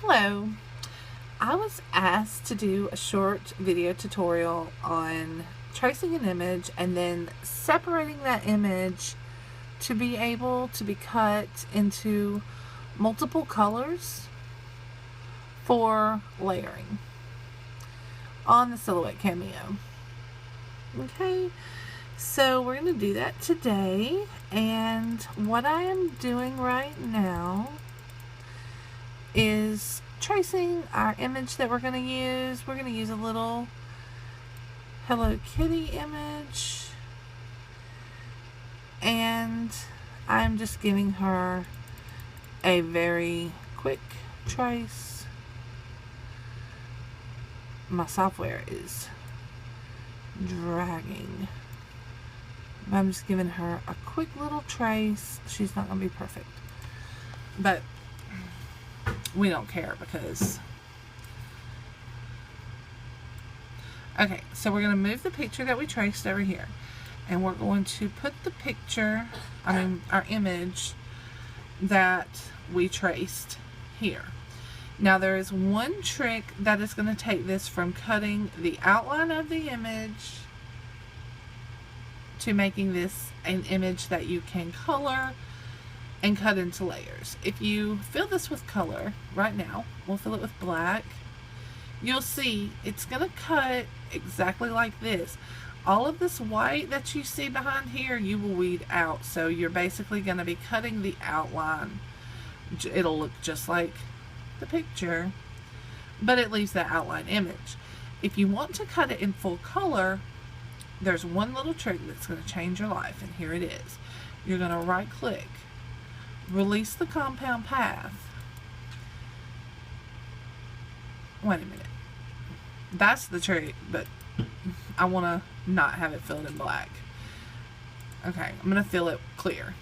Hello. I was asked to do a short video tutorial on tracing an image and then separating that image to be able to be cut into multiple colors for layering on the Silhouette Cameo. Okay, so we're going to do that today, and what I am doing right now is tracing our image that we're going to use. We're going to use a little Hello Kitty image, and I'm just giving her a very quick trace. My software is dragging. I'm just giving her a quick little trace. She's not going to be perfect, but we don't care because... Okay, so we're going to move the picture that we traced over here, and we're going to put the picture, our image that we traced here. Now there is one trick that is going to take this from cutting the outline of the image to making this an image that you can color and cut into layers. If you fill this with color right now, we'll fill it with black, you'll see it's going to cut exactly like this. All of this white that you see behind here, you will weed out. So you're basically going to be cutting the outline. It'll look just like the picture, but it leaves that outline image. If you want to cut it in full color, there's one little trick that's going to change your life, and here it is. You're going to right click, release the compound path. Wait a minute. That's the trick, but I want to not have it filled in black. Okay, I'm going to fill it clear.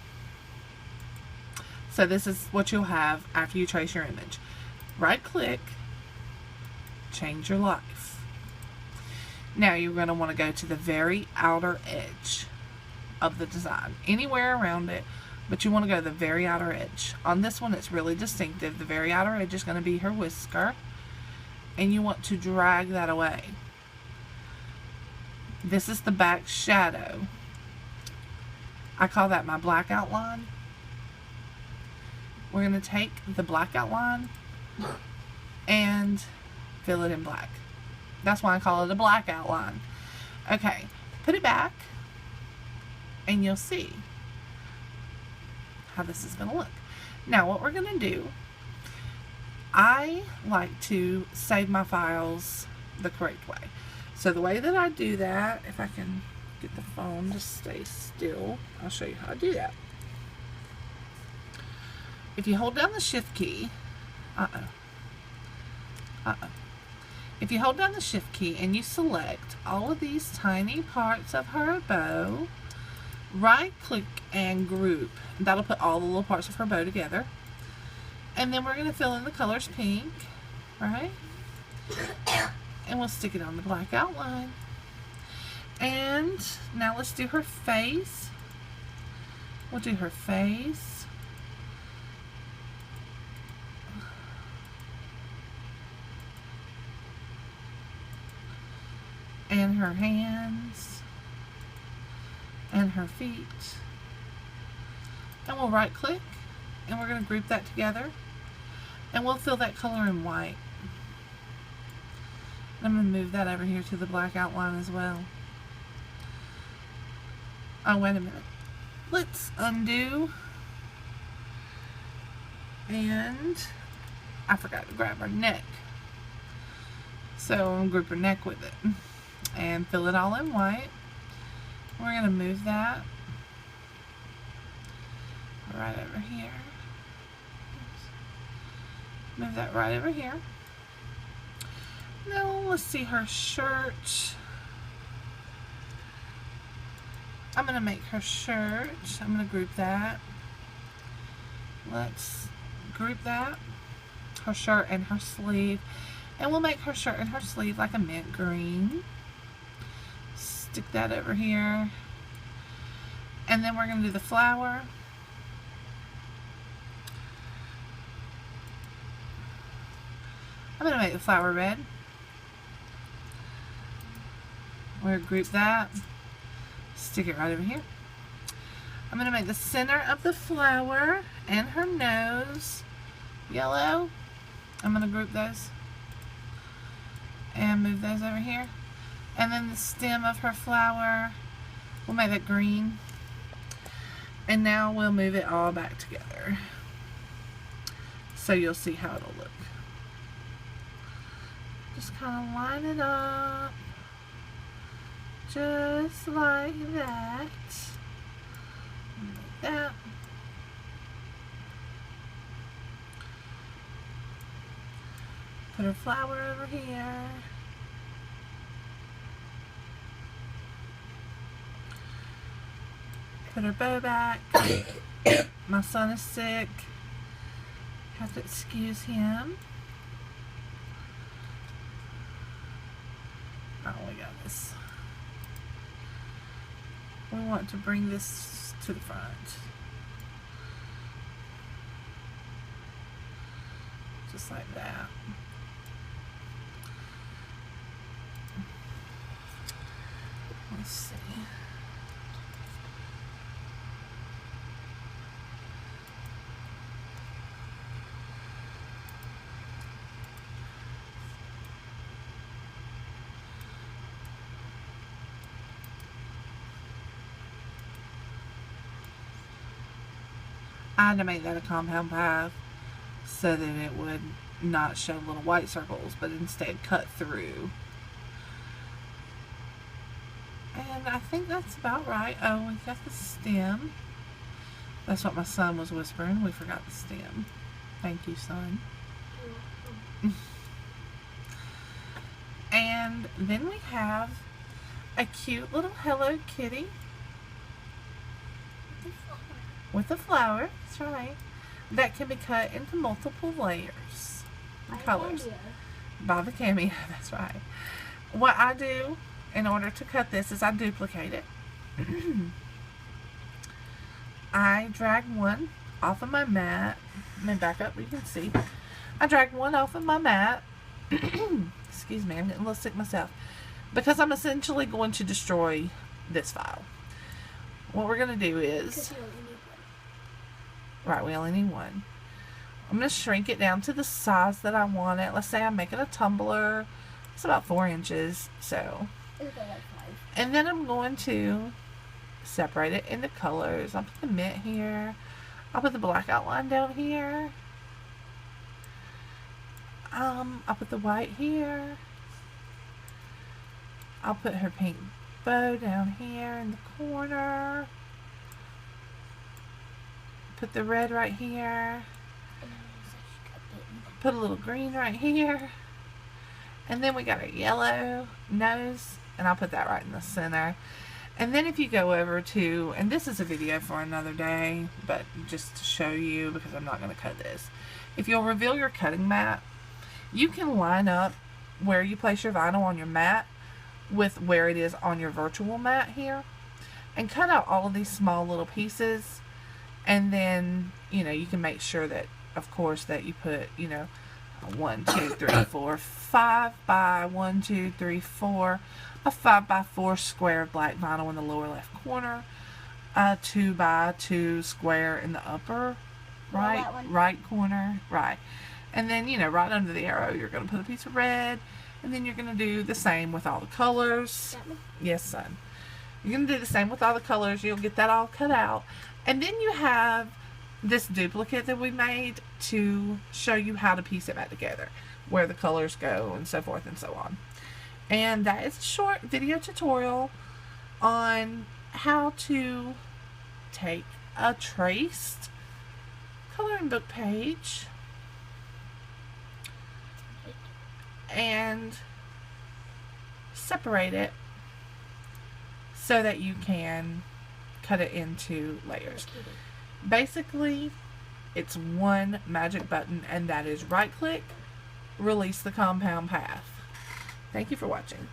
So this is what you'll have after you trace your image. Right click, change your life. Now you're going to want to go to the very outer edge of the design, anywhere around it, but you want to go to the very outer edge. On this one, it's really distinctive. The very outer edge is going to be her whisker, and you want to drag that away. This is the back shadow. I call that my black outline. We're going to take the black outline and fill it in black. That's why I call it a black outline. Okay, put it back, and you'll see how this is going to look. Now what we're going to do, I like to save my files the correct way. So the way that I do that, if I can get the phone to stay still, I'll show you how I do that. If you hold down the shift key, if you hold down the shift key and you select all of these tiny parts of her bow, right click and group. That'll put all the little parts of her bow together. And then we're going to fill in the colors pink, right? And we'll stick it on the black outline. And now let's do her face. We'll do her face. And her hands. And her feet. And we'll right click, and we're going to group that together, and we'll fill that color in white. I'm going to move that over here to the black outline as well. Oh, wait a minute. Let's undo. And I forgot to grab her neck. So I'm going to group her neck with it and fill it all in white. We're going to move that right over here. Move that right over here. Now let's see her shirt. I'm going to make her shirt. I'm going to group that. Let's group that. Her shirt and her sleeve. And we'll make her shirt and her sleeve like a mint green. Stick that over here. And then we're going to do the flower. I'm going to make the flower red. We're going to group that. Stick it right over here. I'm going to make the center of the flower and her nose yellow. I'm going to group those and move those over here. And then the stem of her flower, we'll make it green. And now we'll move it all back together. So you'll see how it'll look. Just kind of line it up. Just like that. Like that. Put her flower over here. Put her bow back. My son is sick. Have to excuse him. Oh, we got this. We want to bring this to the front. Just like that. Let's see. I had to make that a compound path so that it would not show little white circles, but instead cut through. And I think that's about right. Oh, we got the stem. That's what my son was whispering. We forgot the stem. Thank you, son. And then we have a cute little Hello Kitty with a flower. That's right. That can be cut into multiple layers and colors. By the cameo. That's right. What I do in order to cut this is I duplicate it. I drag one off of my mat. Let me back up, you can see. I drag one off of my mat. Excuse me, I'm getting a little sick myself. Because I'm essentially going to destroy this file. What we're going to do is... Right, we only need one. I'm going to shrink it down to the size that I want it. Let's say I'm making a tumbler. It's about 4 inches, so... And then I'm going to separate it into colors. I'll put the mint here. I'll put the black outline down here. I'll put the white here. I'll put her pink bow down here in the corner. Put the red right here. Put a little green right here. And then we got a yellow nose. And I'll put that right in the center. And then if you go over to, and this is a video for another day, but just to show you because I'm not going to cut this. If you'll reveal your cutting mat, you can line up where you place your vinyl on your mat with where it is on your virtual mat here. And cut out all of these small little pieces. And then, you know, you can make sure that, of course, that you put, you know, 1, 2, 3, 4, 5 by 1, 2, 3, 4. A 5 by 4 square of black vinyl in the lower left corner. A 2 by 2 square in the upper right corner. Right. And then, you know, right under the arrow, you're going to put a piece of red. And then you're going to do the same with all the colors. Yes, son. You're going to do the same with all the colors. You'll get that all cut out. And then you have this duplicate that we made to show you how to piece it back together. Where the colors go and so forth and so on. And that is a short video tutorial on how to take a traced coloring book page and separate it so that you can cut it into layers. Basically, it's one magic button, and that is right click, release the compound path. Thank you for watching.